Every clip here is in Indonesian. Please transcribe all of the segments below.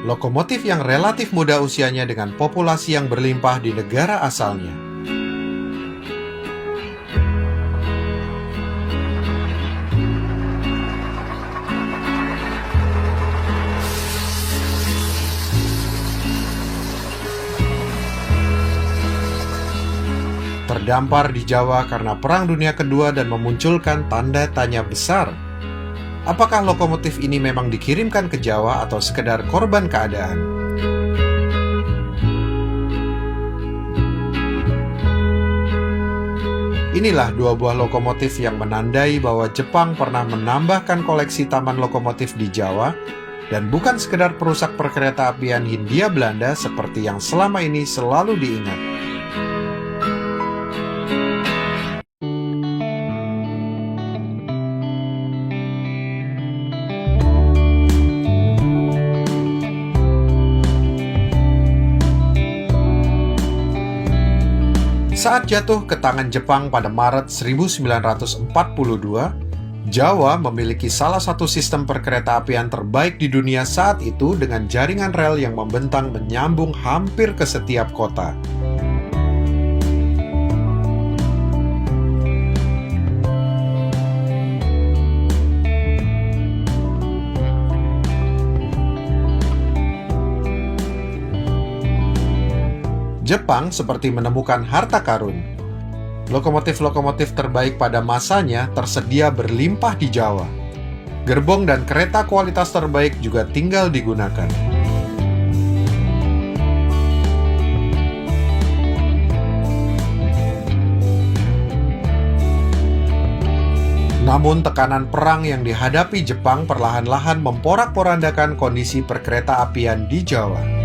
lokomotif yang relatif muda usianya dengan populasi yang berlimpah di negara asalnya. Terdampar di Jawa karena Perang Dunia Kedua dan memunculkan tanda tanya besar. Apakah lokomotif ini memang dikirimkan ke Jawa atau sekedar korban keadaan? Inilah dua buah lokomotif yang menandai bahwa Jepang pernah menambahkan koleksi taman lokomotif di Jawa dan bukan sekedar perusak perkeretaapian Hindia Belanda seperti yang selama ini selalu diingat. Saat jatuh ke tangan Jepang pada Maret 1942, Jawa memiliki salah satu sistem perkeretaapian terbaik di dunia saat itu dengan jaringan rel yang membentang menyambung hampir ke setiap kota. Jepang seperti menemukan harta karun. Lokomotif-lokomotif terbaik pada masanya tersedia berlimpah di Jawa. Gerbong dan kereta kualitas terbaik juga tinggal digunakan. Namun tekanan perang yang dihadapi Jepang perlahan-lahan memporak-porandakan kondisi perkeretaapian di Jawa.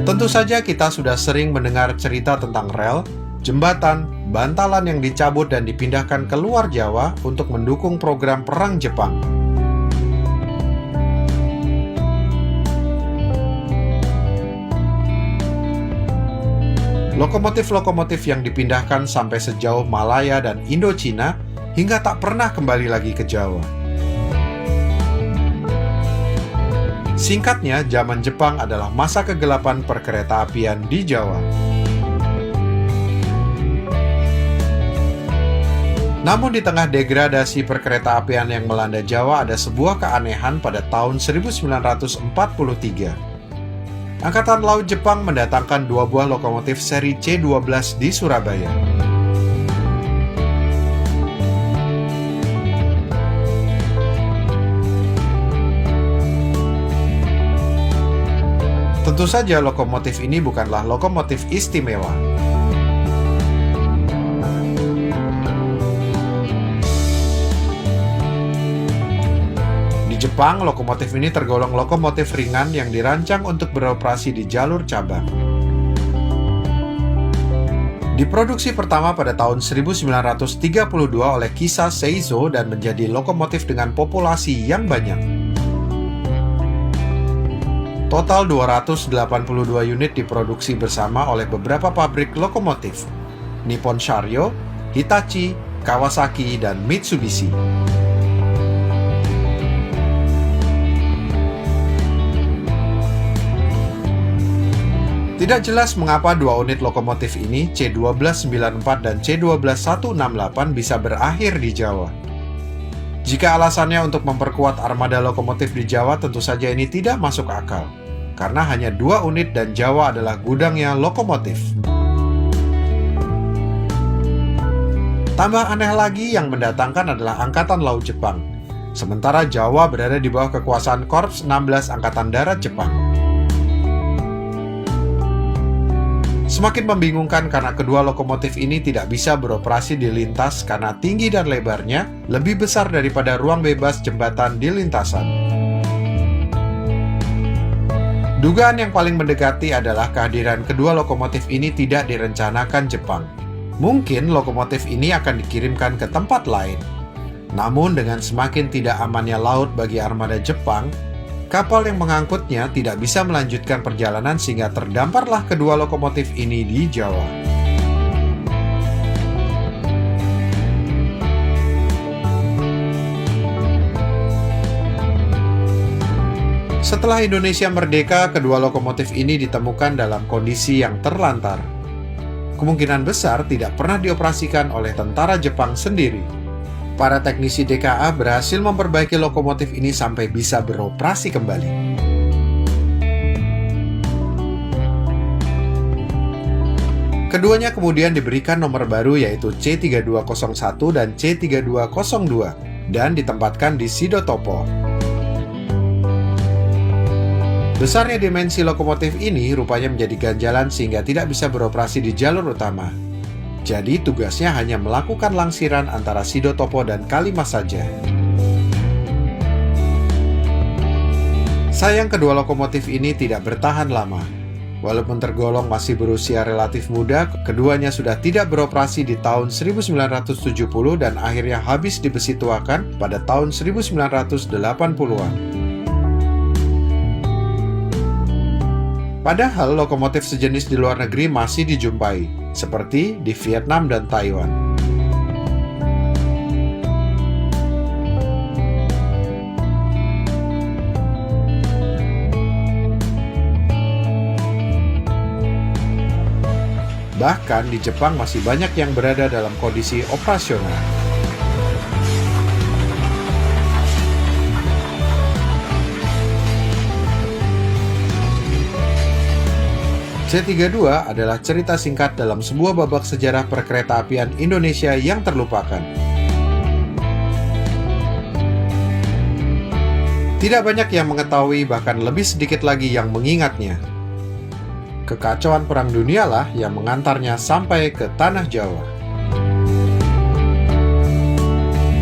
Tentu saja kita sudah sering mendengar cerita tentang rel, jembatan, bantalan yang dicabut dan dipindahkan ke luar Jawa untuk mendukung program perang Jepang. Lokomotif-lokomotif yang dipindahkan sampai sejauh Malaya dan Indochina hingga tak pernah kembali lagi ke Jawa. Singkatnya, zaman Jepang adalah masa kegelapan perkeretaapian di Jawa. Namun di tengah degradasi perkeretaapian yang melanda Jawa ada sebuah keanehan pada tahun 1943. Angkatan Laut Jepang mendatangkan dua buah lokomotif seri C-12 di Surabaya. Tentu saja lokomotif ini bukanlah lokomotif istimewa. Di Jepang, lokomotif ini tergolong lokomotif ringan yang dirancang untuk beroperasi di jalur cabang. Diproduksi pertama pada tahun 1932 oleh Kisa Seizo dan menjadi lokomotif dengan populasi yang banyak. Total 282 unit diproduksi bersama oleh beberapa pabrik lokomotif, Nippon Sharyo, Hitachi, Kawasaki, dan Mitsubishi. Tidak jelas mengapa dua unit lokomotif ini, C1294 dan C12168, bisa berakhir di Jawa. Jika alasannya untuk memperkuat armada lokomotif di Jawa, tentu saja ini tidak masuk akal, karena hanya dua unit dan Jawa adalah gudangnya lokomotif. Tambah aneh lagi yang mendatangkan adalah Angkatan Laut Jepang, sementara Jawa berada di bawah kekuasaan Korps 16 Angkatan Darat Jepang. Semakin membingungkan karena kedua lokomotif ini tidak bisa beroperasi di lintas karena tinggi dan lebarnya lebih besar daripada ruang bebas jembatan di lintasan. Dugaan yang paling mendekati adalah kehadiran kedua lokomotif ini tidak direncanakan Jepang. Mungkin lokomotif ini akan dikirimkan ke tempat lain. Namun dengan semakin tidak amannya laut bagi armada Jepang, kapal yang mengangkutnya tidak bisa melanjutkan perjalanan sehingga terdamparlah kedua lokomotif ini di Jawa. Setelah Indonesia merdeka, kedua lokomotif ini ditemukan dalam kondisi yang terlantar. Kemungkinan besar tidak pernah dioperasikan oleh tentara Jepang sendiri. Para teknisi DKA berhasil memperbaiki lokomotif ini sampai bisa beroperasi kembali. Keduanya kemudian diberikan nomor baru yaitu C3201 dan C3202 dan ditempatkan di Sidotopo. Besarnya dimensi lokomotif ini rupanya menjadi ganjalan sehingga tidak bisa beroperasi di jalur utama. Jadi tugasnya hanya melakukan langsiran antara Sidotopo dan Kalimas saja. Sayang kedua lokomotif ini tidak bertahan lama. Walaupun tergolong masih berusia relatif muda, keduanya sudah tidak beroperasi di tahun 1970 dan akhirnya habis dibesi tuakan pada tahun 1980-an. Padahal lokomotif sejenis di luar negeri masih dijumpai, seperti di Vietnam dan Taiwan. Bahkan di Jepang masih banyak yang berada dalam kondisi operasional. C32 adalah cerita singkat dalam sebuah babak sejarah perkeretaapian Indonesia yang terlupakan. Tidak banyak yang mengetahui, bahkan lebih sedikit lagi yang mengingatnya. Kekacauan Perang Dunia lah yang mengantarnya sampai ke Tanah Jawa.